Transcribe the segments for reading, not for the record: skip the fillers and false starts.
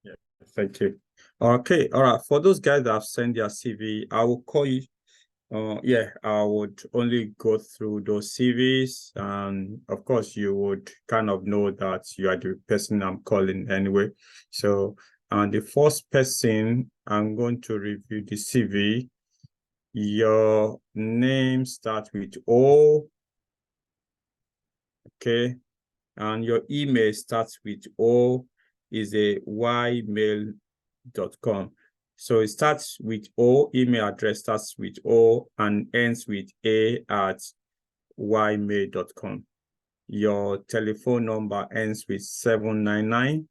Yeah, thank you. Okay, all right. For those guys that have sent their CV, I will call you. Yeah, I would only go through those CVs, and of course, you would kind of know that you are the person I'm calling anyway. So, the first person I'm going to review the CV. Your name starts with O, okay, and your email starts with O, is a ymail.com. So it starts with O, email address starts with O and ends with A at ymail.com. Your telephone number ends with 799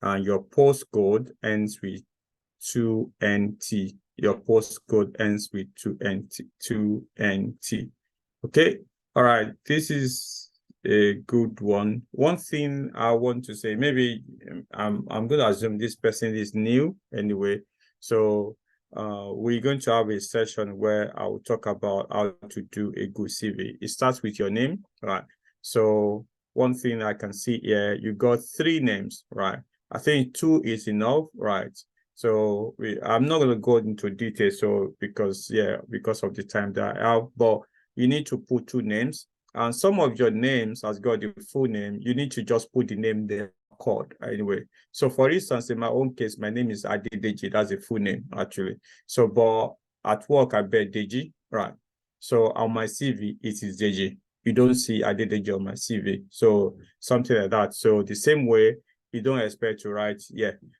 and your postcode ends with 2NT. Your postcode ends with 2NT. Okay. All right. This is a good one. One thing I want to say, maybe I'm going to assume this person is new anyway. So we're going to have a session where I will talk about how to do a good CV. It starts with your name, right? So one thing I can see here, you got 3 names, right? I think 2 is enough, right? So I'm not going to go into detail, so because of the time that I have, but you need to put 2 names, and some of your names has got the full name. You need to just put the name there called anyway. So for instance, in my own case, my name is Adedeji. That's a full name actually. So, but at work I bear Deji, right? So on my CV it is Deji. You don't see Adedeji on my CV. So something like that. So the same way, you don't expect to write,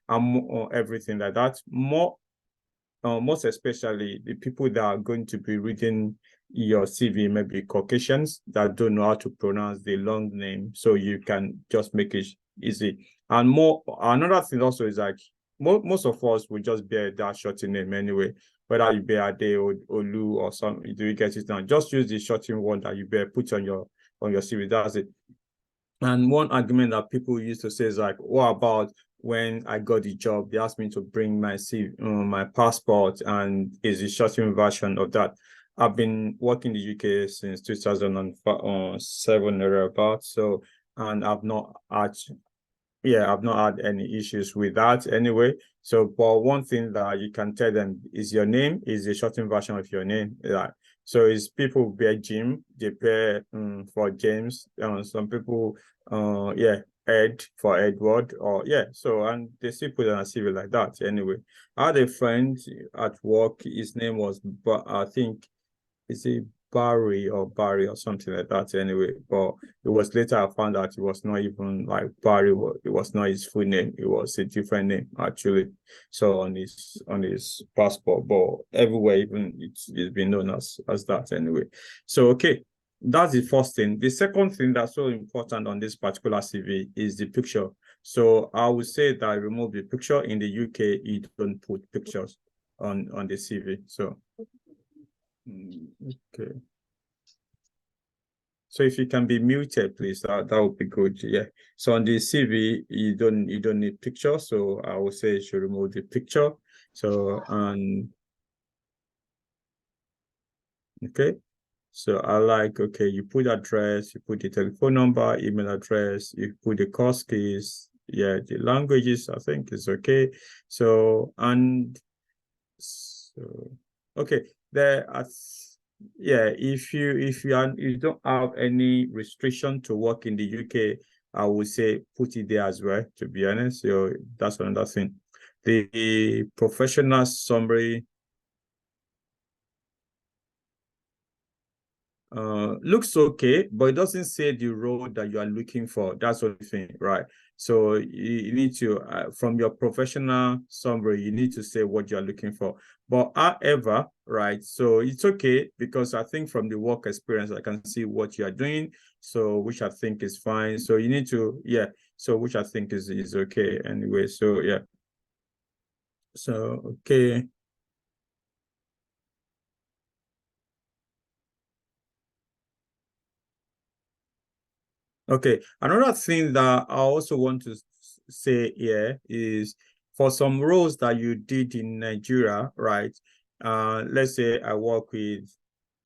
I'm everything like that. Most especially the people that are going to be reading your CV, maybe Caucasians that don't know how to pronounce the long name, so you can just make it easy. And another thing also is like most of us will just bear that shortened name anyway, whether you bear Ade or Olu or something. Do you get it now? Just use the shortened one that you bear, put on your CV. That's it. And one argument that people used to say is like, what about when I got the job, they asked me to bring my my passport, and is a shortened version of that. I've been working in the UK since 2007 or about, so, and I've not had any issues with that anyway. So, but one thing that you can tell them is your name is a shortened version of your name. Like, so it's people bear Jim, they bear for James. Some people, Ed for Edward, or So, and they still put on a CV like that anyway. I had a friend at work. His name was, but I think, is it Barry or something like that anyway. But it was later I found out it was not even like Barry. It was not his full name. It was a different name actually. So on his passport, but everywhere even it's been known as that anyway. So okay, that's the first thing. The second thing that's so important on this particular CV is the picture. So I would say that I remove the picture. In the UK, you don't put pictures on the CV. So okay. So if you can be muted, please, that would be good. Yeah. So on the CV, you don't need picture. So I would say you should remove the picture. So okay. So okay, you put address, you put the telephone number, email address, you put the course keys, the languages, I think is okay. So okay, there are if you don't have any restriction to work in the UK, I would say put it there as well, to be honest. So that's another thing. The professional summary looks okay, but it doesn't say the role that you are looking for. That's the thing, right? So you need to, from your professional summary, you need to say what you're looking for. But however, right, so it's okay, because I think from the work experience, I can see what you're doing, so which I think is fine. So you need to, so which I think is okay anyway. So so okay. Okay, another thing that I also want to say here is, for some roles that you did in Nigeria, right? Let's say I work with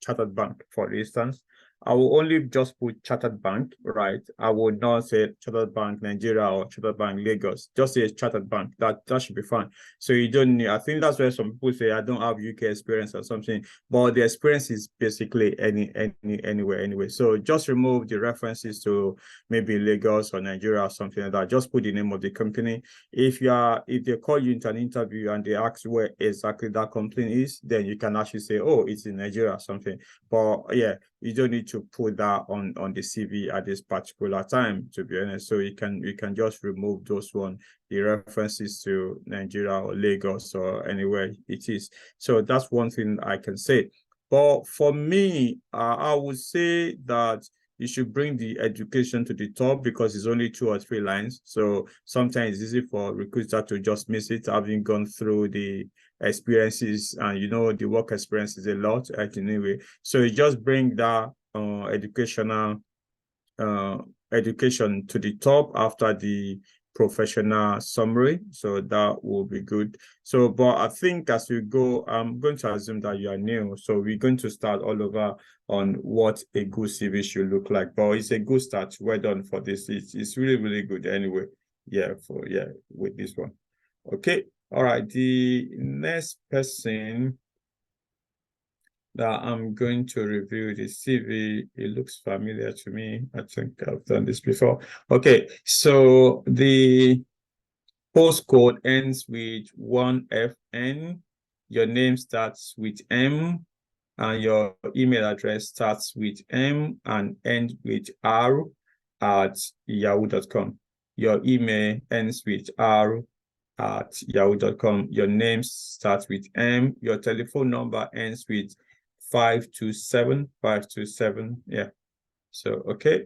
Chartered Bank, for instance, I will only just put Chartered Bank, right? I would not say Chartered Bank Nigeria or Chartered Bank Lagos. Just say Chartered Bank. That should be fine. So you don't need, I think that's where some people say I don't have UK experience or something, but the experience is basically anywhere anyway. So just remove the references to maybe Lagos or Nigeria or something like that. Just put the name of the company. If they call you into an interview and they ask where exactly that company is, then you can actually say, oh, it's in Nigeria or something. But yeah, you don't need to put that on the CV at this particular time, to be honest. So you can just remove those the references to Nigeria or Lagos or anywhere it is. So that's one thing I can say. But for me, I would say that you should bring the education to the top because it's only 2 or 3 lines. So sometimes it's easy for recruiter to just miss it, having gone through the experiences, and the work experience is a lot anyway. So you just bring that education to the top after the professional summary, so that will be good. So but I think as we go, I'm going to assume that you are new, so we're going to start all over on what a good CV should look like. But it's a good start. Well done for this. It's really good anyway. With this one. Okay. All right, the next person that I'm going to review the CV, it looks familiar to me. I think I've done this before. Okay, so the postcode ends with 1FN, your name starts with M, and your email address starts with M and ends with R at yahoo.com. Your email ends with R at yahoo.com. Your name starts with M. Your telephone number ends with 527. Yeah. So, okay.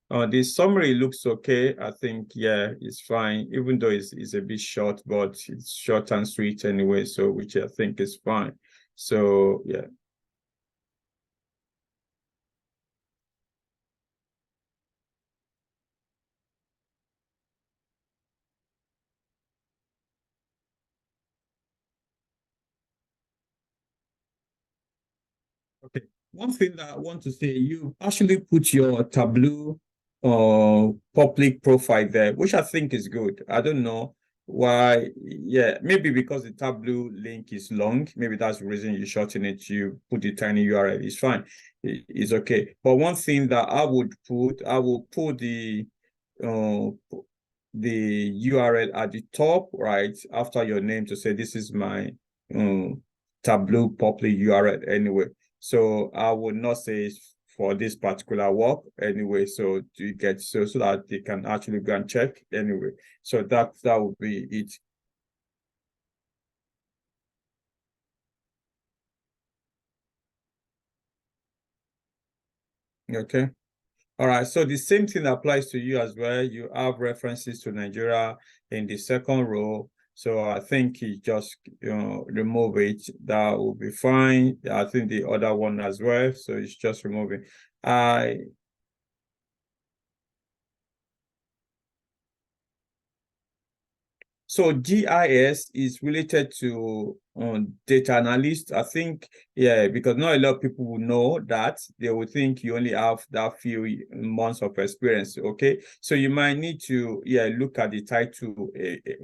The summary looks okay. I think, yeah, it's fine, even though it's a bit short, but it's short and sweet anyway, so which I think is fine. So, yeah. Okay. One thing that I want to say, you actually put your Tableau public profile there, which I think is good. I don't know why. Yeah, maybe because the Tableau link is long. Maybe that's the reason you shorten it. You put the tiny URL. It's fine. It's okay. But one thing that I will put the URL at the top, right after your name, to say this is my Tableau public URL anyway. So I would not say for this particular work anyway. So you get so that they can actually go and check anyway. So that would be it. Okay. All right. So the same thing applies to you as well. You have references to Nigeria in the second row. So I think you just remove it. That will be fine. I think the other one as well. So it's just removing. So GIS is related to data analyst. I think, yeah, because not a lot of people will know that. They will think you only have that few months of experience. Okay, so you might need to, look at the title,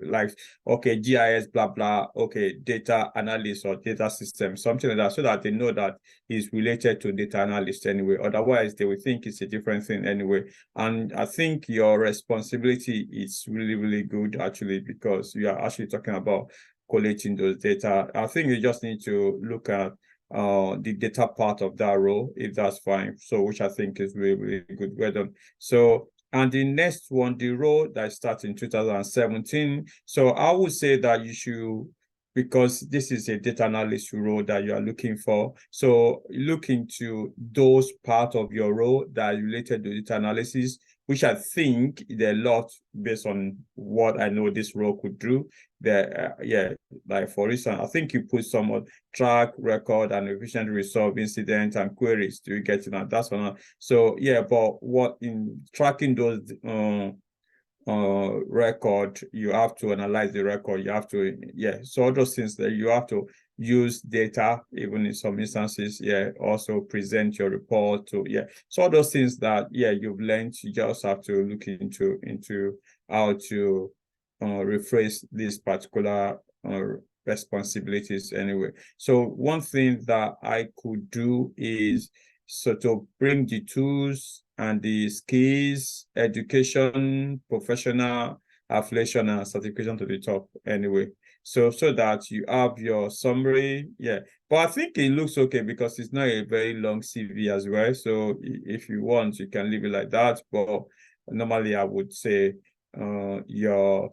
like, okay, GIS, blah blah. Okay, data analyst or data system, something like that, so that they know that it's related to data analyst anyway. Otherwise, they will think it's a different thing anyway. And I think your responsibility is really good actually, because you are actually talking about collating those data. I think you just need to look at the data part of that role, if that's fine. So, which I think is really good. Well done. So, and the next one, the role that starts in 2017. So I would say that you should, because this is a data analyst role that you are looking for. So look into those parts of your role that are related to data analysis, which I think there are a lot based on what I know this role could do. There, like for instance, I think you put some on track, record, and efficiently resolve incidents and queries. Do you get it now? That's one. So yeah, but what in tracking those record, you have to analyze the record, you have to, so all those things that you have to use data, even in some instances, also present your report to, so all those things that, you've learned, you just have to look into how to rephrase these particular responsibilities anyway. So one thing that I could do is sort of bring the tools and the skills, education, professional affiliation, and certification to the top anyway. So that you have your summary. But I think it looks okay because it's not a very long CV as well. So if you want, you can leave it like that. But normally I would say your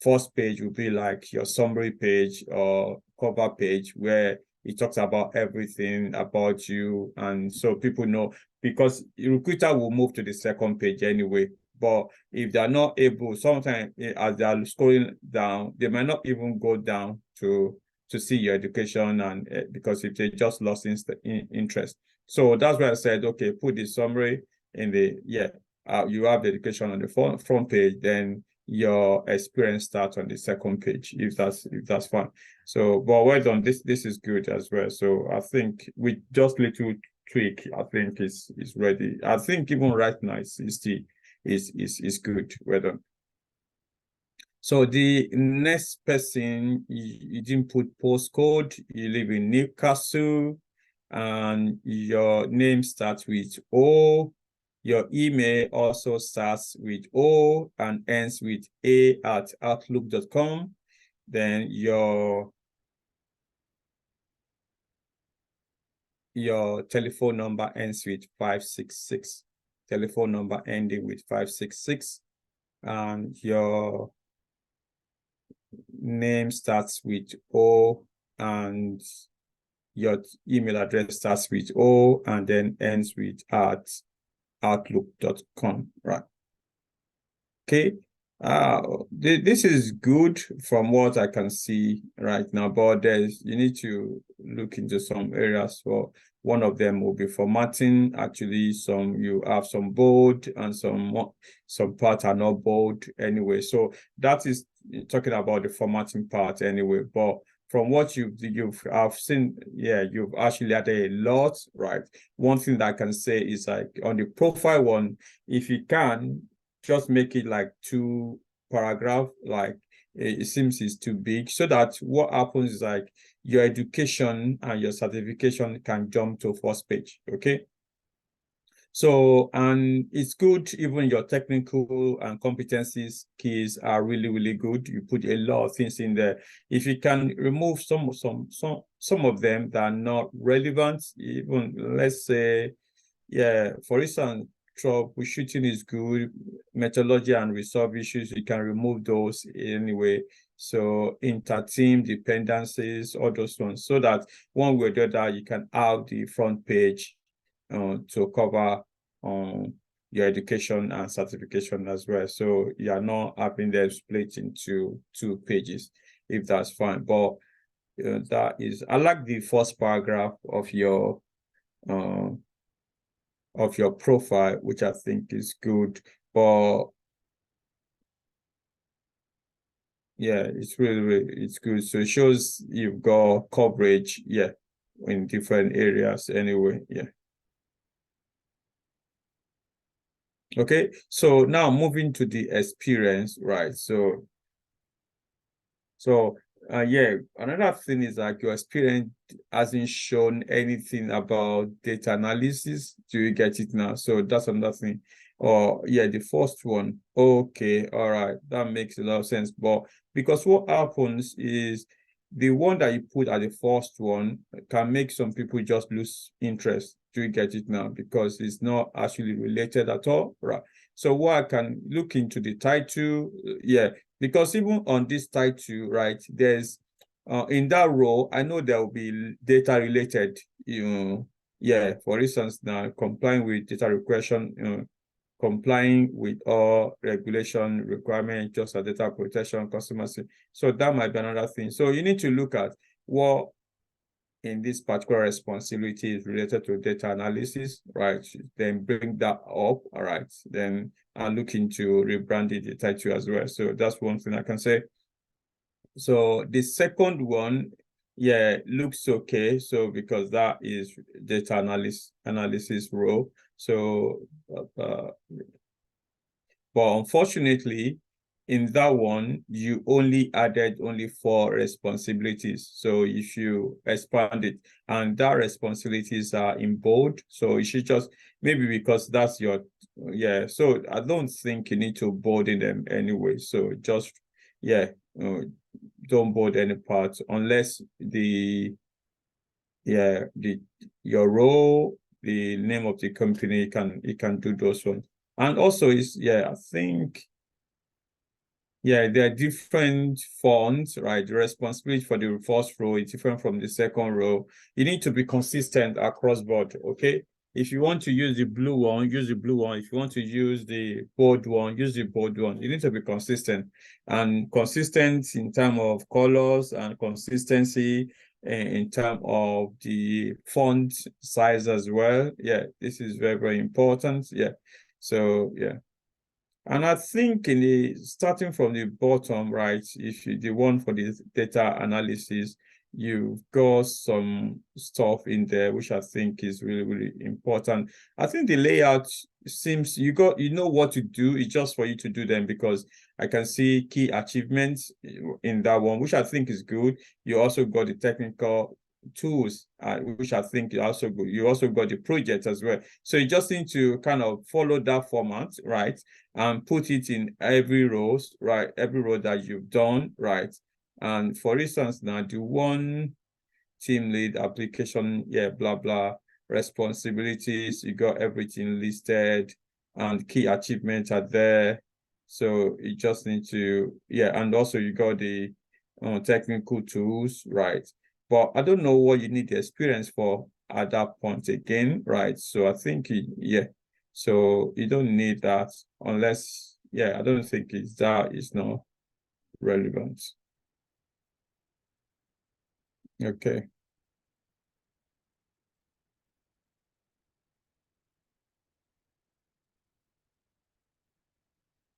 first page will be like your summary page or cover page where it talks about everything about you. And so people know, because recruiter will move to the second page anyway. But if they're not able, sometimes as they're scrolling down, they might not even go down to see your education, and because if they just lost interest. So that's why I said, okay, put the summary in the, you have the education on the front page, then your experience starts on the second page, if that's fine. So, but well done, this is good as well. So I think with just little tweak, I think is ready. I think even right now is good. Well done. So the next person, you didn't put postcode, you live in Newcastle, and your name starts with O. Your email also starts with O and ends with a@outlook.com. Then your telephone number ends with 566. Telephone number ending with 566. And your name starts with O, and your email address starts with O and then ends with @outlook.com, right? Okay. This is good from what I can see right now, but you need to look into some areas. For one of them will be formatting. Actually, you have some bold and some parts are not bold anyway. So that is talking about the formatting part anyway. But from what I've seen, you've actually added a lot, right? One thing that I can say is, like, on the profile one, if you can, just make it like 2 paragraph, like it seems it's too big, so that what happens is, like, your education and your certification can jump to first page. Okay. So, and it's good, even your technical and competencies keys are really, really good. You put a lot of things in there. If you can remove some of them that are not relevant, even, let's say, for instance, troubleshooting is good. Methodology and resolve issues, you can remove those anyway. So inter-team dependencies, all those ones, so that one way or the other, you can have the front page to cover your education and certification as well. So you are not having them split into 2 pages, if that's fine. But that is, I like the first paragraph of your profile, which I think is good. But it's really it's good. So it shows you've got coverage, in different areas anyway. Okay, so now moving to the experience, right? So another thing is, like, your experience hasn't shown anything about data analysis. Do you get it now? So that's another thing. Or the first one. Okay, all right, that makes a lot of sense. But because what happens is, the one that you put at the first one can make some people just lose interest. Do you get it now? Because it's not actually related at all, right? So what I can look into the title, because even on this title, right, there's in that role, I know there will be data related, for instance, now complying with data requisition, complying with all regulation requirements, just as data protection, customer. So that might be another thing. So you need to look at what in this particular responsibility is related to data analysis, right? Then bring that up, all right? Then I'm looking to rebrand the title as well. So that's one thing I can say. So the second one, yeah, looks okay. So because that is data analysis role. So, but unfortunately, in that one, you only added only 4 responsibilities. So if you expand it, and that responsibilities are in bold, so you should just, maybe because that's your, yeah. So I don't think you need to bold in them anyway. So just, yeah, don't bold any part unless your role, the name of the company, you can do those ones. And also is, yeah, I think, yeah, there are different fonts, right? The responsibility for the first row is different from the second row. You need to be consistent across board, okay? If you want to use the blue one, use the blue one. If you want to use the bold one, use the bold one. You need to be consistent, and consistent in terms of colors, and consistency in terms of the font size as well. Yeah, this is very, very important. Yeah. So, yeah. And I think in the starting from the bottom, right, if you the one for the data analysis, you've got some stuff in there which I think is really, really important. I think the layout seems you know what to do. It's just for you to do them, because I can see key achievements in that one, which I think is good. You also got the technical tools, which I think is also good. You also got the project as well. So you just need to kind of follow that format, right? And put it in every row, right? Every row that you've done, right? And for instance, now the one team lead application, yeah, blah, blah, responsibilities, you got everything listed, and key achievements are there. So you just need to, yeah, and also you got the technical tools, right? But I don't know what you need the experience for at that point again, right? So I think, yeah, so you don't need that unless, yeah, I don't think it's not relevant. Okay.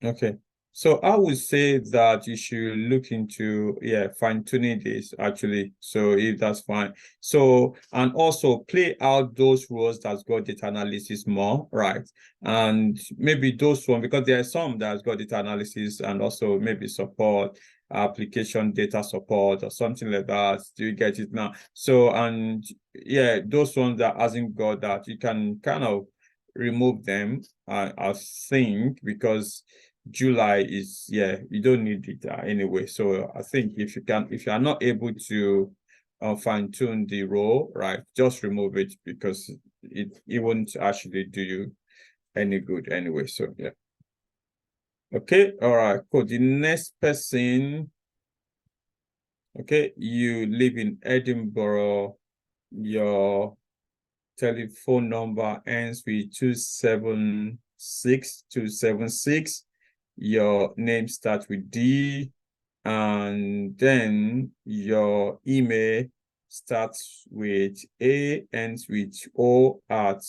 Okay. So I would say that you should look into, yeah, fine-tuning this actually. So if that's fine. So, and also play out those roles that's got data analysis more, right? And maybe those one, because there are some that's got data analysis and also maybe support, application data support or something like that. Do you get it now? So, and yeah, those ones that hasn't got that, you can kind of remove them, I think, because July is, yeah, you don't need it anyway. So I think if you are not able to fine tune the role, right, just remove it, because it won't actually do you any good anyway. So yeah. Okay, all right, cool. The next person, okay, you live in Edinburgh, your telephone number ends with 276. Your name starts with D, and then your email starts with A, ends with O at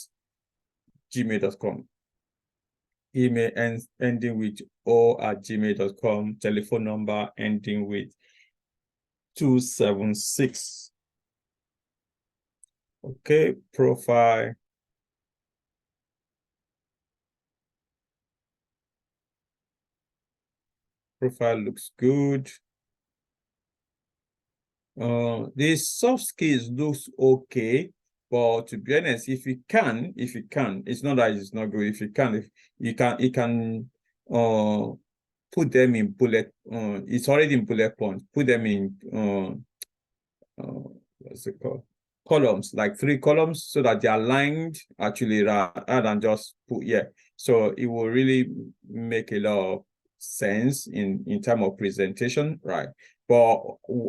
gmail.com. Email ending with O at gmail.com. Telephone number ending with 276. Okay, profile. Profile looks good. The soft skills looks okay, but to be honest, if you can, it's not that it's not good. If you can, you can put them in bullet. It's already in bullet points. Put them in what's it called? Columns, like 3 columns, so that they're aligned actually, rather than just put, yeah. So it will really make a lot of sense in terms of presentation, right? But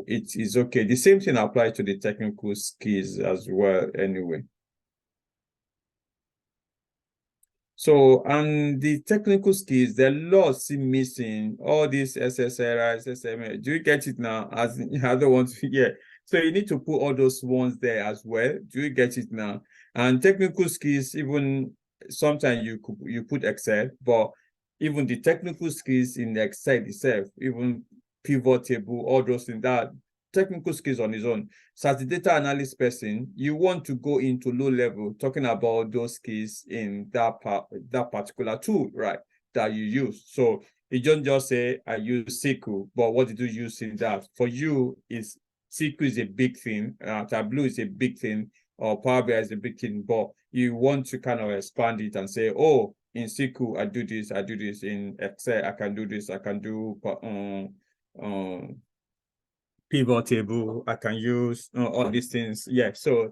it is okay. The same thing applies to the technical skills as well anyway. So, and the technical skills, there are lots missing. All these SSRI, SSMA. Do you get it now? As I don't want to, yeah. So you need to put all those ones there as well. Do you get it now? And technical skills, even sometimes you put Excel, but even the technical skills in Excel itself, even pivot table, all those things, that technical skills on its own. So as the data analyst person, you want to go into low level, talking about those skills in that particular tool, right? That you use. So you don't just say I use SQL, but what did you use in that? For you, is SQL is a big thing, Tableau is a big thing, or Power BI is a big thing, but you want to kind of expand it and say, oh, in SQL, I do this, in Excel, I can do this, I can do pivot table, I can use all these things. Yeah, so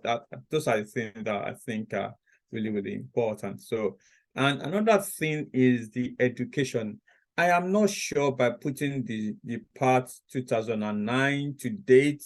those are the things that I think are really, really important. So, and another thing is the education. I am not sure by putting the part 2009 to date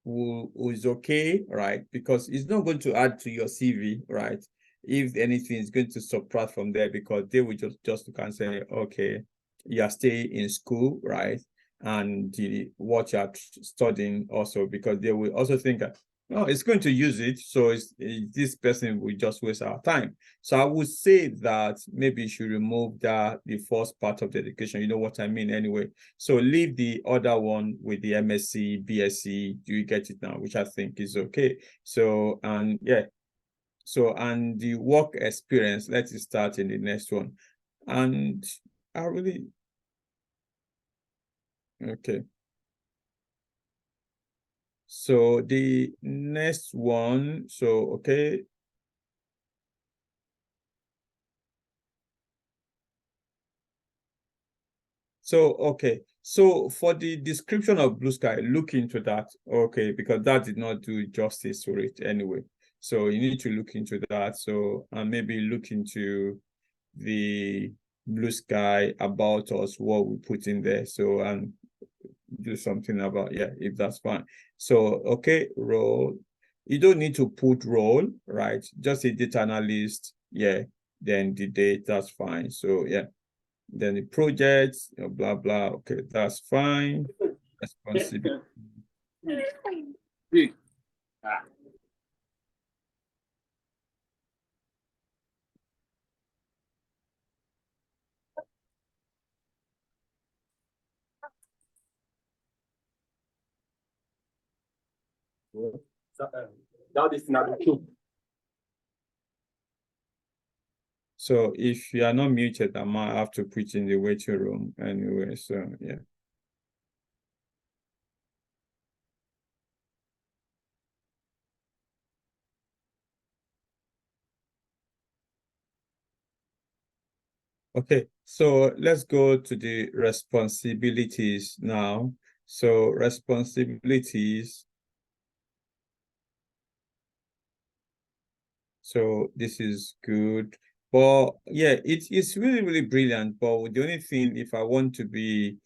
is okay, right? Because it's not going to add to your CV, right? If anything, is going to subtract from there, because they will just look and say, okay, you are staying in school, right? And what you're studying also, because they will also think, no, it's going to use it, so this person will just waste our time. So I would say that maybe you should remove the first part of the education. You know what I mean anyway. So leave the other one with the MSc, BSc. Do you get it now? Which I think is okay. So, and yeah. So, and the work experience, let's start in the next one. And I really, okay. So the next one, so, okay. So, okay. So for the description of Blue Sky, look into that, okay, because that did not do justice to it anyway. So you need to look into that. So, and maybe look into the Blue Sky, about us, what we put in there. So, and do something about, yeah, if that's fine. So, okay, role. You don't need to put role, right? Just a data analyst, yeah, then the date, that's fine. So, yeah. Then the projects, blah, blah. Okay, that's fine. Responsibility. That is not true. So if you are not muted, I might have to put in the waiting room anyway. So, yeah. Okay, so let's go to the responsibilities now. So responsibilities. So this is good. But yeah, it's really, really brilliant. But the only thing, if I want to be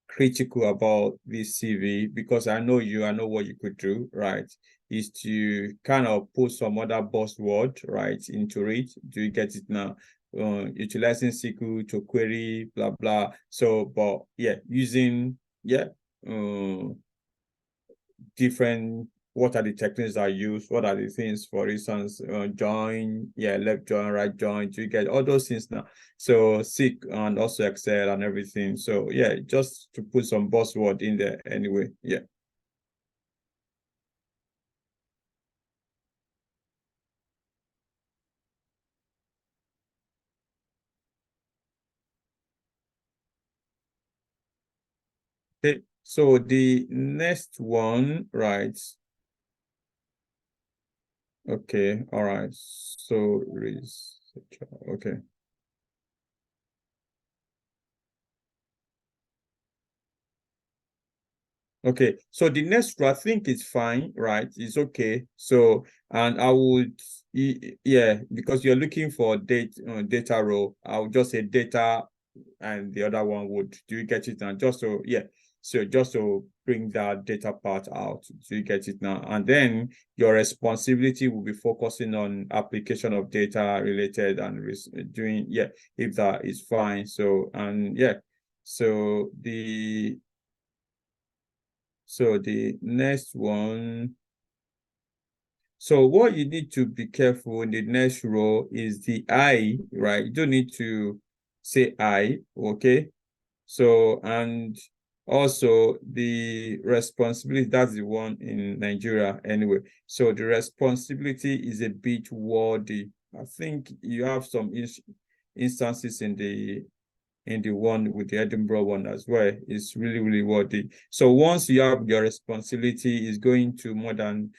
critical about this CV, because I know you, I know what you could do, right, is to kind of put some other buzzword, right, into it. Do you get it now? Utilizing SQL to query, blah, blah. So, but yeah, using, yeah, different, what are the techniques that are used, what are the things, for instance, join, yeah, left join, right join, you get all those things now. So seek, and also Excel and everything. So yeah, just to put some buzzword in there anyway. Yeah. Okay, so the next one, right? Okay, all right. So okay. Okay, so the next row, I think it's fine, right? It's okay. So, and I would, yeah, because you're looking for data row, I would just say data, and the other one would, do you get it now? Just so, yeah, so just to bring that data part out, do you get it now? And then your responsibility will be focusing on application of data related and doing, yeah, if that is fine. So, and yeah, so So the next one. So what you need to be careful in the next row is the I, right? You don't need to say I, okay? So, and also the responsibility, that's the one in Nigeria anyway. So the responsibility is a bit wordy. I think you have some instances in the one with the Edinburgh one as well. It's really, really worthy. So once you have your responsibility is going to more than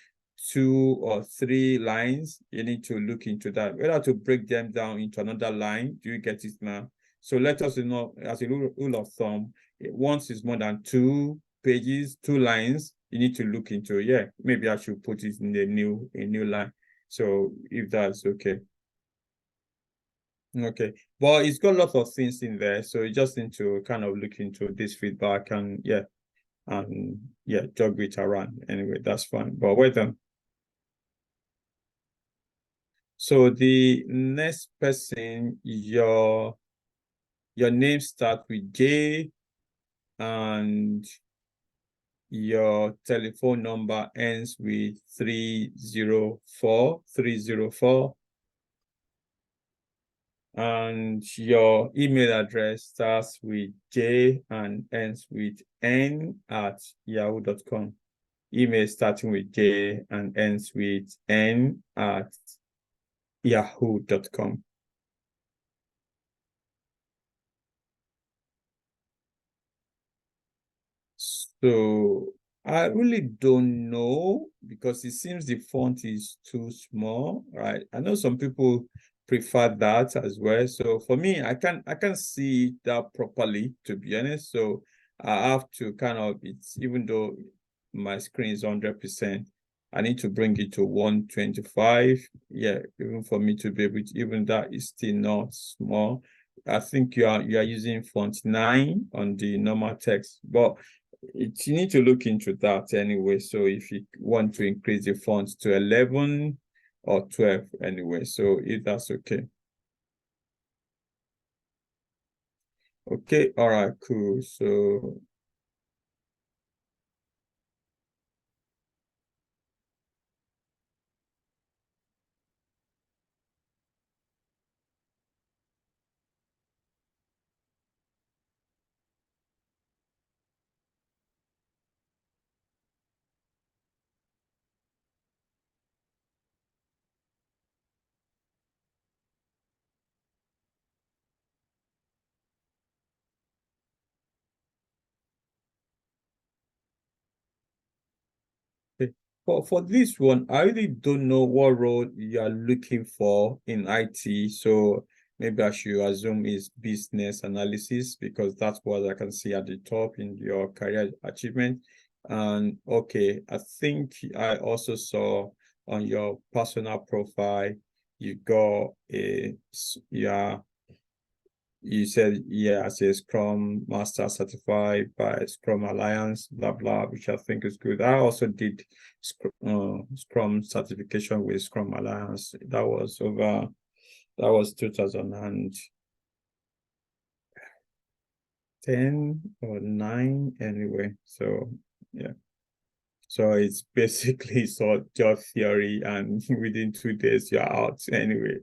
2 or 3 lines, you need to look into that, whether to break them down into another line. Do you get it now? So let us know, as a rule of thumb, once it's more than 2 pages, 2 lines, you need to look into, yeah, maybe I should put it in a new line. So if that's okay. Okay, but it's got lots of things in there, so you just need to kind of look into this feedback and yeah, jog it around. Anyway, that's fine. But well done. So the next person, your name starts with J and your telephone number ends with 304. And your email address starts with J and ends with n@yahoo.com. Email starting with J and ends with n@yahoo.com. So I really don't know because it seems the font is too small, right? I know some people prefer that as well. So for me, I can't see that properly, to be honest. So I have to kind of, it's even though my screen is 100%, I need to bring it to 125. Yeah, even for me to be able to, even that is still not small. I think you are using font 9 on the normal text, but you need to look into that anyway. So if you want to increase the font to 11 or 12 anyway, so if that's okay. Okay, all right, cool. So okay. For this one, I really don't know what role you are looking for in IT. So maybe I should assume is business analysis because that's what I can see at the top in your career achievement. And okay, I think I also saw on your personal profile, you got yeah, you said, yeah, as a Scrum Master certified by Scrum Alliance, blah, blah, which I think is good. I also did Scrum certification with Scrum Alliance. That was 2010 or 9 anyway. So, yeah. So it's basically sort of theory, and within 2 days you're out anyway.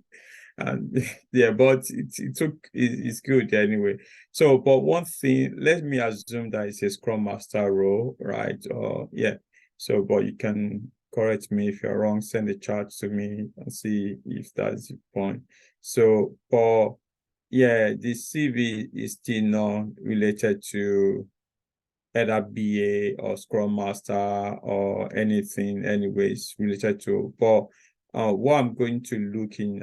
And yeah, but it's good anyway. So, but one thing, let me assume that it's a Scrum Master role, right? Or yeah. So, but you can correct me if you're wrong. Send a chart to me and see if that's the point. So, but yeah, the CV is still not related to either BA or Scrum Master or anything anyways related to. But what I'm going to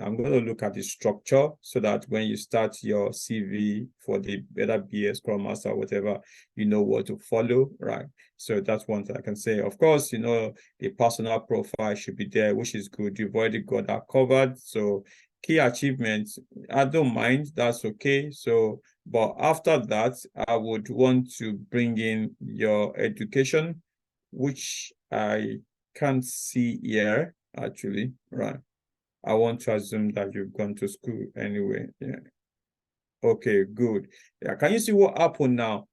I'm going to look at the structure so that when you start your CV for the either BA, Scrum Master, whatever, you know what to follow, right? So that's one thing I can say. Of course, the personal profile should be there, which is good. You've already got that covered. So key achievements, I don't mind. That's okay. So but after that, I would want to bring in your education, which I can't see here, actually. Right. I want to assume that you've gone to school anyway. Yeah. Okay, good. Yeah. Can you see what happened now?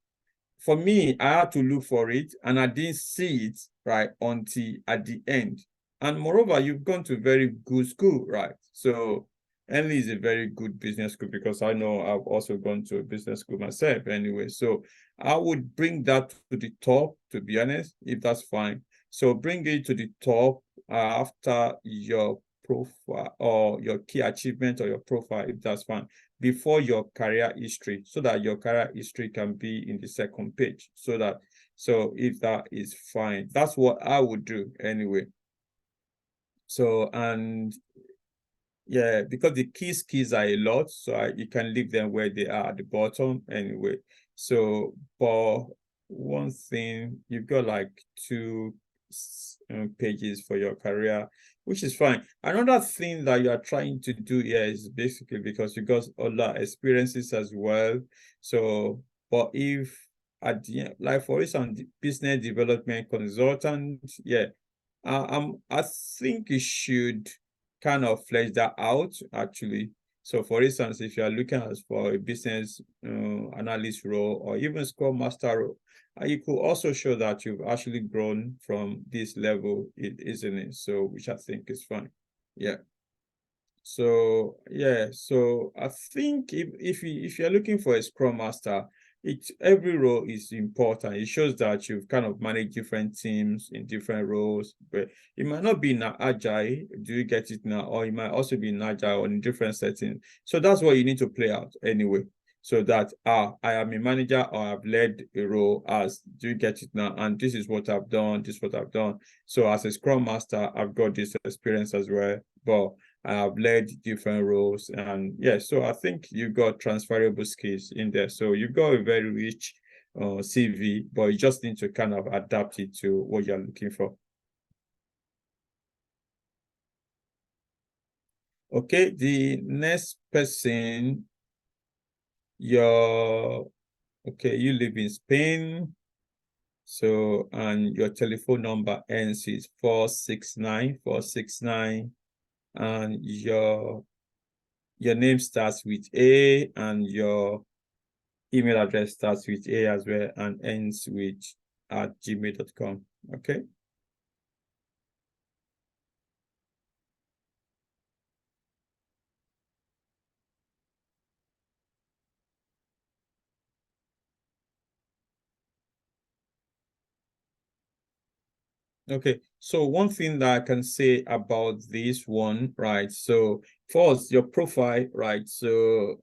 for me, I had to look for it and I didn't see it, right, until at the end. And moreover, you've gone to a very good school, right? So Henley is a very good business school because I know I've also gone to a business school myself anyway. So I would bring that to the top, to be honest, if that's fine. So bring it to the top after your profile or your key achievement or your profile, if that's fine, before your career history, so that your career history can be in the second page. So if that is fine, that's what I would do anyway. So, and yeah, because the keys are a lot, so you can leave them where they are at the bottom anyway. So, but one thing, you've got like two pages for your career, which is fine. Another thing that you are trying to do here is basically because you got other experiences as well. So, but if at the end, like for instance, business development consultant, yeah, I think you should kind of flesh that out actually. So for instance, if you are looking at for a business analyst role or even Scrum Master role, you could also show that you've actually grown from this level, isn't it? So which I think is fine. Yeah. So yeah, so I think if you're looking for a Scrum Master, every role is important. It shows that you've kind of managed different teams in different roles, but it might not be in agile. Do you get it now? Or it might also be in agile or in different settings. So that's what you need to play out anyway. So that I am a manager or I've led a role as, do you get it now? And this is what I've done, this is what I've done. So as a Scrum Master, I've got this experience as well. But I've led different roles, and yeah, so I think you got transferable skills in there. So you got a very rich CV, but you just need to kind of adapt it to what you're looking for. Okay, the next person, okay, you live in Spain. So, and your telephone number ends is 469, and your name starts with A, and your email address starts with A as well and ends with @gmail.com. Okay. Okay. So one thing that I can say about this one, right? So first, your profile, right? So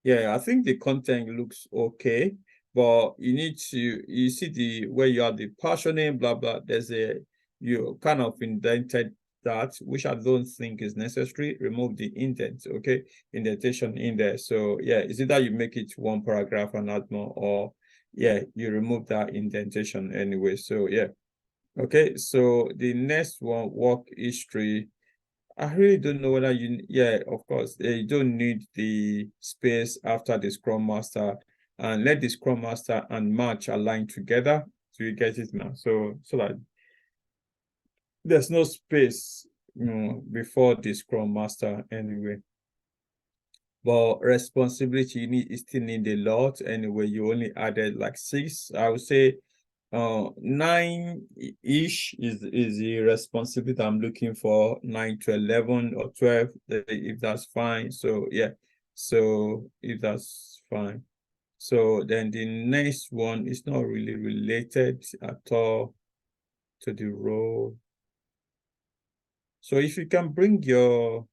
yeah, I think the content looks okay, but you see where you are the passionate, blah, blah. You kind of indented that, which I don't think is necessary. Remove the indent, okay? Indentation in there. So yeah, is it that you make it one paragraph and add more, or yeah, you remove that indentation anyway. So yeah. Okay, so the next one, work history. I really don't know whether yeah, of course, you don't need the space after the Scrum Master, and let the Scrum Master and March align together. So you get it now. So that there's no space, before the Scrum Master anyway. But responsibility, you still need a lot anyway. You only added like 6. I would say 9-ish is the responsibility I'm looking for. 9 to 11 or 12, if that's fine. So yeah, so if that's fine. So then the next one is not really related at all to the role. So if you can bring your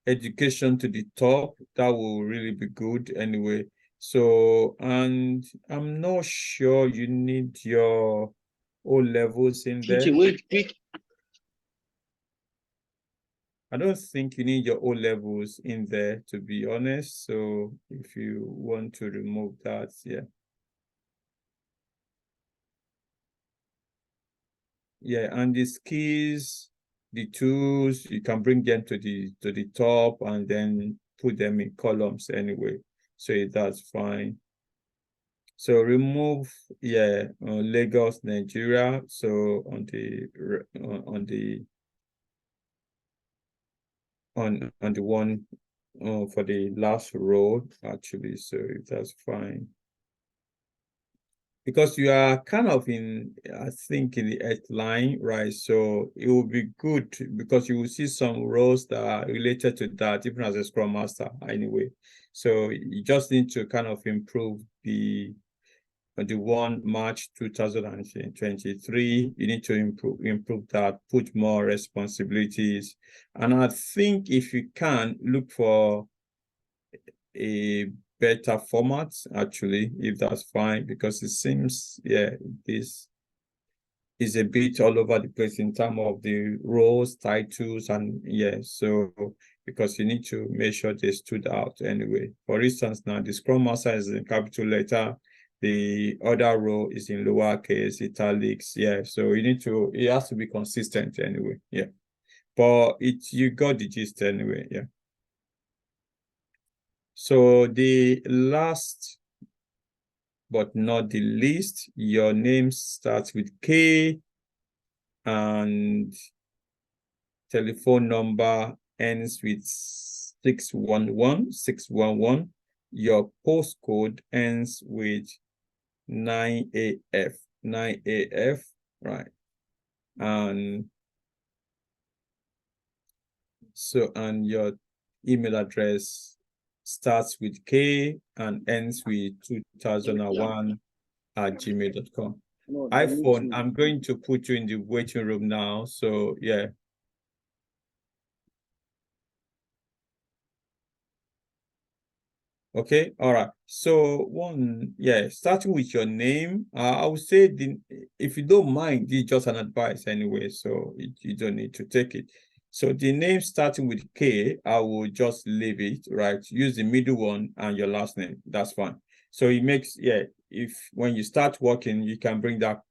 education to the top, that will really be good anyway. So, and I'm not sure you need your O levels in there. Wait. I don't think you need your O levels in there, to be honest. So if you want to remove that, yeah. Yeah, and the skills, the tools, you can bring them to the top and then put them in columns anyway. So that's fine. So remove, Lagos, Nigeria. So on the one for the last row, actually. So if that's fine, because you are kind of in, I think, in the H line, right? So it will be good because you will see some roles that are related to that, even as a Scrum Master, anyway. So you just need to kind of improve the 1 March 2023. You need to improve that, put more responsibilities. And I think if you can, look for a better format, actually, if that's fine, because it seems, this is a bit all over the place in terms of the roles, titles, and so because you need to make sure they stood out anyway. For instance, now the Scrum Master is in capital letter, the other role is in lowercase, italics, so it has to be consistent anyway, but you got the gist anyway, So the last but not the least, your name starts with K and telephone number ends with 611. Your postcode ends with 9AF. 9AF, right? And your email address starts with K and ends with 2001 at gmail.com. iPhone, I'm going to put you in the waiting room now. So Okay, all right. So starting with your name, I would say if you don't mind, this is just an advice anyway, so you don't need to take it. So the name starting with K, I will just leave it, right? Use the middle one and your last name. That's fine. So it makes, if when you start working, you can bring that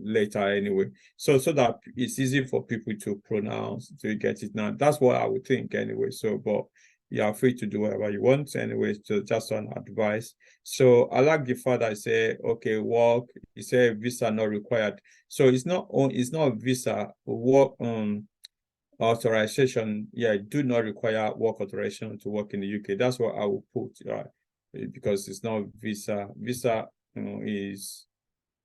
later anyway. So that it's easy for people to pronounce, to get it now. That's what I would think anyway. So, but you are free to do whatever you want anyway, so just on advice. So I like the fact that I say, okay, work, you say visa not required. So it's not visa, work authorization, do not require work authorization to work in the UK. That's what I will put, right? Because it's not visa. Visa is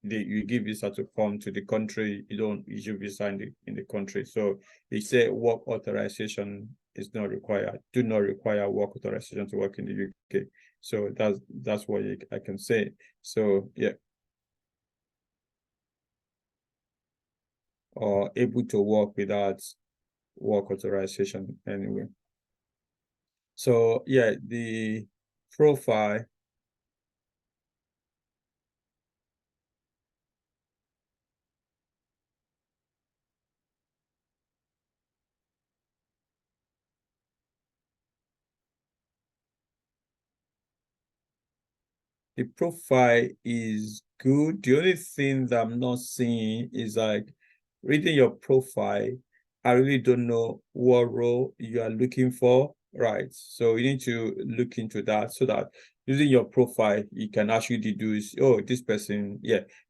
you give visa to come to the country, you don't issue visa in the country. So they say work authorization is not required, do not require work authorization to work in the UK. So that's what I can say. So or able to work without work authorization anyway. So the profile, the profile is good. The only thing that I'm not seeing is like reading your profile. I really don't know what role you are looking for, right? So you need to look into that so that using your profile, you can actually deduce, oh, this person,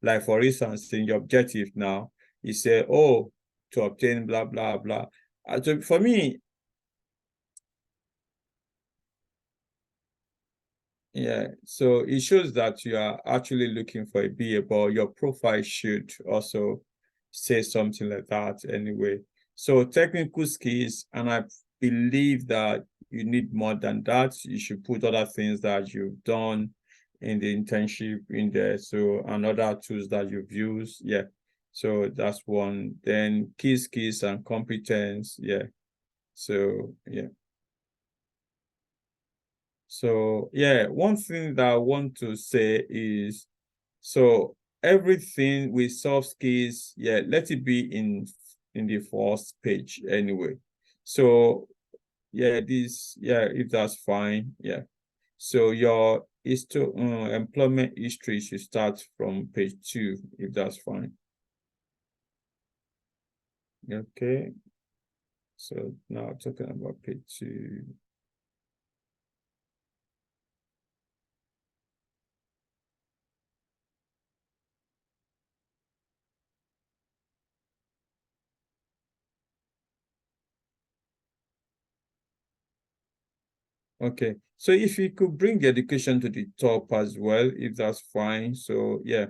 like for instance, in your objective now, you say, oh, to obtain blah, blah, blah. So for me, so it shows that you are actually looking for a BA, but your profile should also say something like that anyway. So technical skills, and I believe that you need more than that. You should put other things that you've done in the internship in there. So, and other tools that you've used. So that's one. Then key skills and competence. So, So one thing that I want to say is, so everything with soft skills, let it be in the first page anyway. So if that's fine, So your employment history should start from page 2, if that's fine. Okay. So now talking about page 2. Okay, so if you could bring the education to the top as well, if that's fine. So yeah,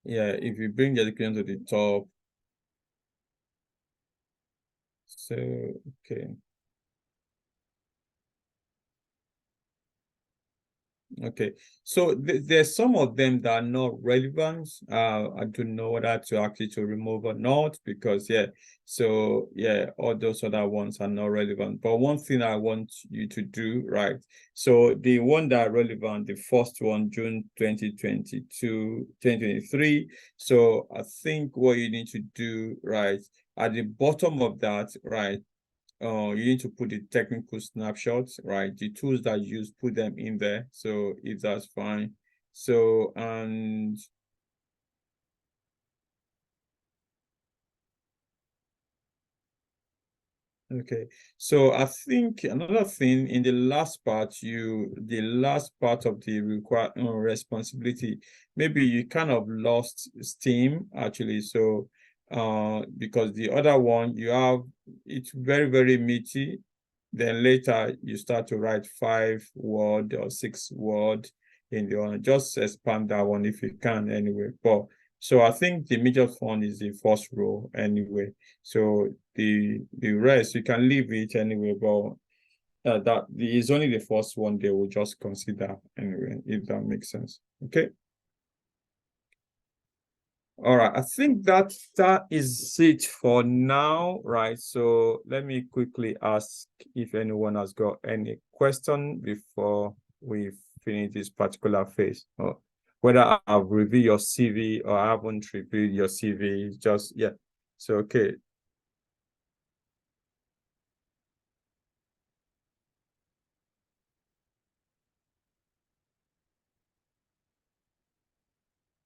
if you bring the education to the top. So okay. Okay, so there's some of them that are not relevant. I don't know whether to actually to remove or not, because all those other ones are not relevant. But one thing I want you to do, right? So the one that are relevant, the first one, June 2022, 2023. So I think what you need to do, right, at the bottom of that, right, you need to put the technical snapshots, right? The tools that you use, put them in there. So if that's fine. So, and okay. So I think another thing in the last part, the last part of the responsibility, maybe you kind of lost steam actually. So, because the other one you have, it's very, very meaty. Then later you start to write 5 word or 6 word in the one. Just expand that one if you can anyway. But so I think the major font is the first row anyway. So the rest you can leave it anyway, but that is only the first one they will just consider anyway, if that makes sense. Okay. All right, I think that is it for now, right? So let me quickly ask if anyone has got any question before we finish this particular phase, or whether I've reviewed your CV or I haven't reviewed your CV. Just So okay.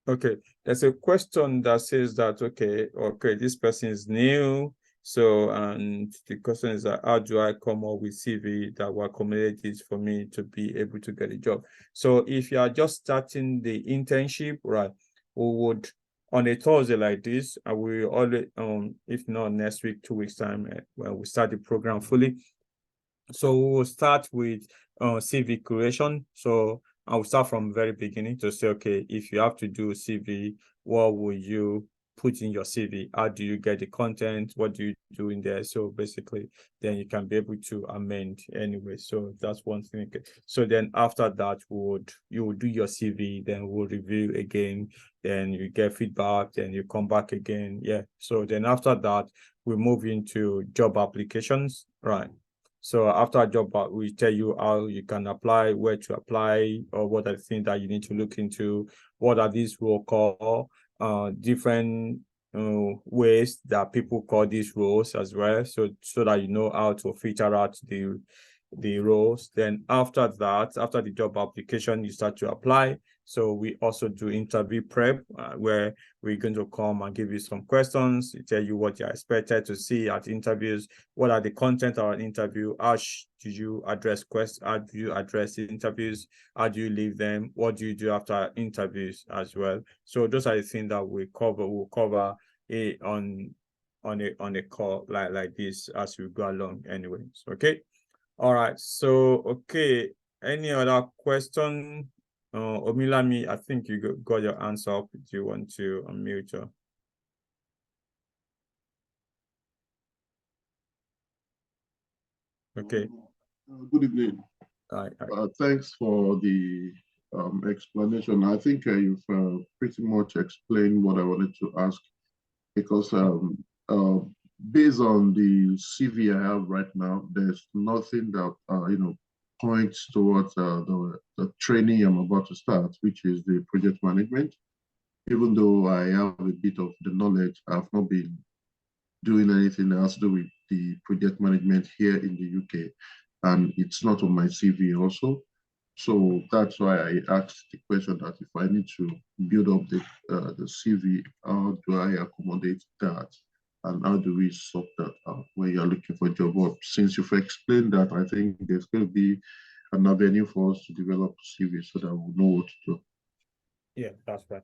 Okay, there's a question that says that, okay, this person is new. So, and the question is that how do I come up with CV that will accommodate this for me to be able to get a job? So if you are just starting the internship, right, we would, on a Thursday like this, I will always, if not next week, 2 weeks time, when we start the program fully. So we will start with CV creation. So I will start from very beginning to say, okay, if you have to do CV, what will you put in your CV? How do you get the content? What do you do in there? So basically, then you can be able to amend anyway. So that's one thing. So then after that, you would do your CV, then we'll review again, then you get feedback, then you come back again. Yeah. So then after that, we move into job applications, right? So after a job, we tell you how you can apply, where to apply, or what are the things that you need to look into. What are these roles called? Different ways that people call these roles as well. So that you know how to filter out the roles. Then after that, after the job application, you start to apply. So we also do interview prep, where we're going to come and give you some questions, tell you what you're expected to see at interviews, what are the content of an interview, how do you address questions, how do you address the interviews, how do you leave them, what do you do after interviews as well. So those are the things that we'll cover on a call like this as we go along anyways. Okay. All right. So okay. Any other question? Omilami, I think you got your answer up. Do you want to unmute your? Okay. Good evening. Thanks for the explanation. I think you've pretty much explained what I wanted to ask, because based on the CV I have right now, there's nothing that points towards the training I'm about to start, which is the project management. Even though I have a bit of the knowledge, I've not been doing anything that has to do with the project management here in the UK, and it's not on my CV also. So that's why I asked the question that if I need to build up the CV, how do I accommodate that? And how do we sort that out when you're looking for a job? Well, since you've explained that, I think there's going to be an avenue for us to develop CV so that we'll know what to do. Yeah, that's right.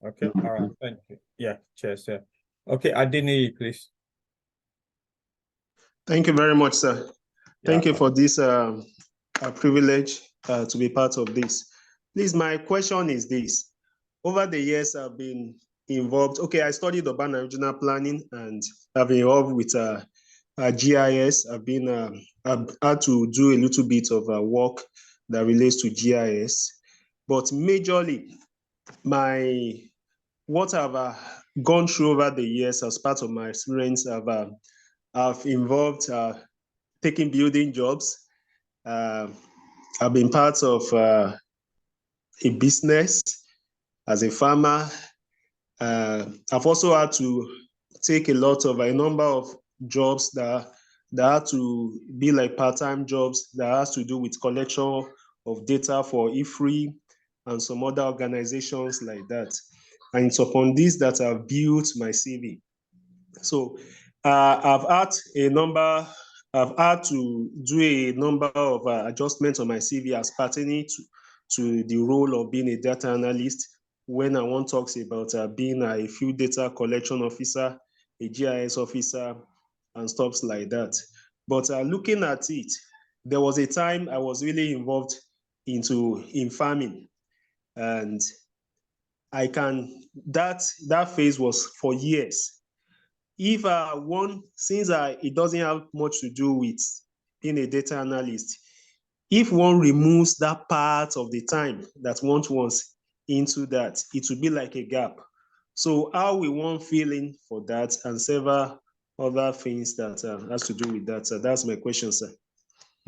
Okay, all right, thank you. Yeah, cheers, sir. Okay, Adini, please. Thank you very much, sir. Thank you for this privilege to be part of this. Please, my question is this. Over the years, I've been involved. Okay, I studied urban and regional planning, and I've been involved with GIS. I've had to do a little bit of work that relates to GIS, but majorly, what I've gone through over the years as part of my experience, I've involved taking building jobs. I've been part of a business as a farmer. I've also had to take a number of jobs that had to be like part-time jobs that has to do with collection of data for IFRI and some other organizations like that. And it's upon this that I've built my CV. So I've had to do a number of adjustments on my CV as pertaining to the role of being a data analyst when one talks about being a field data collection officer, a GIS officer, and stuff like that. But looking at it, there was a time I was really involved in farming, and that phase was for years. If since it doesn't have much to do with being a data analyst, if one removes that part of the time that one was into that, it would be like a gap. So how will one fill in for that and several other things that has to do with that? So that's my question, sir.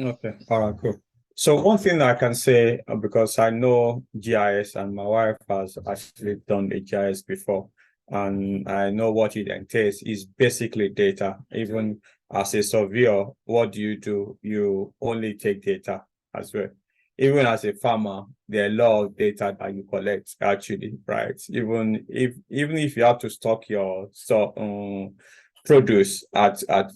Okay, all right, cool. So one thing I can say, because I know GIS and my wife has actually done the GIS before, and I know what it entails, is basically data. Even as a surveyor, what do? You only take data as well. Even as a farmer, there are a lot of data that you collect actually, right? Even if you have to stock your produce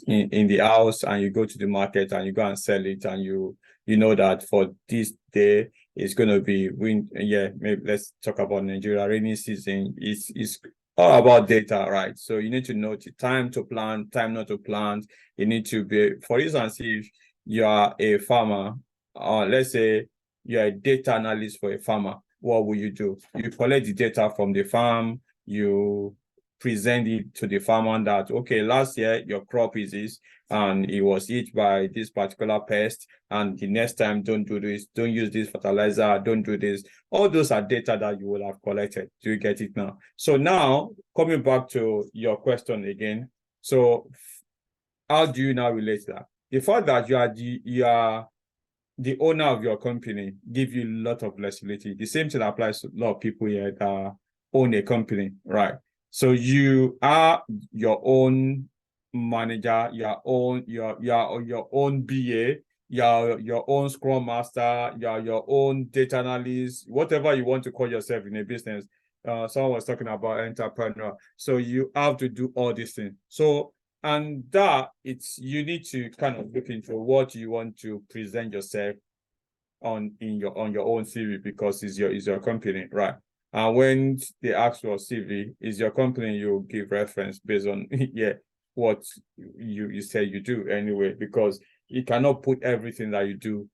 in the house, and you go to the market and you go and sell it, and you know that for this day it's going to be maybe let's talk about Nigeria rainy season. It's all about data, right? So you need to know the time to plant, time not to plant. You need to be, for instance, if you are a farmer, let's say you're a data analyst for a farmer, what will you do? You collect the data from the farm, you present it to the farmer that, okay, last year your crop is this, and it was hit by this particular pest, and the next time don't do this, don't use this fertilizer, don't do this. All those are data that you will have collected. Do you get it now? So now, coming back to your question again, so how do you now relate that? The fact that you are the owner of your company give you a lot of flexibility. The same thing applies to a lot of people here that own a company, right? So you are your own manager, your own BA, your own Scrum Master, your own data analyst, whatever you want to call yourself in a business. Someone was talking about entrepreneur. So you have to do all these things. So, and that you need to kind of look into what you want to present yourself on your own CV, because it's your company, right? And when they ask for CV, is your company, you give reference based on what you say you do anyway, because you cannot put everything that you do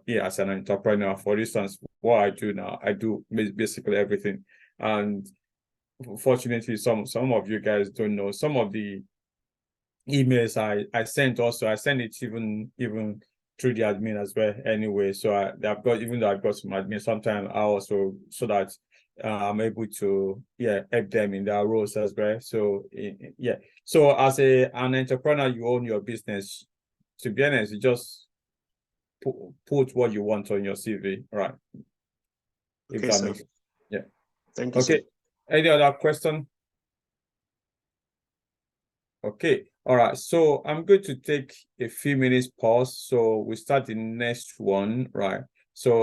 as an entrepreneur. For instance, what I do now, I do basically everything. And fortunately, some of you guys don't know some of the emails I sent it even through the admin as well anyway. So I've got some admin, sometimes I also, so that I'm able to help them in their roles as well. So so as an entrepreneur, you own your business. To be honest, you just put what you want on your CV, right? If okay, that sir. makes sense. Yeah. Thank you. Okay. Sir. Any other question? Okay. All right. So I'm going to take a few minutes pause. So we start the next one, right? So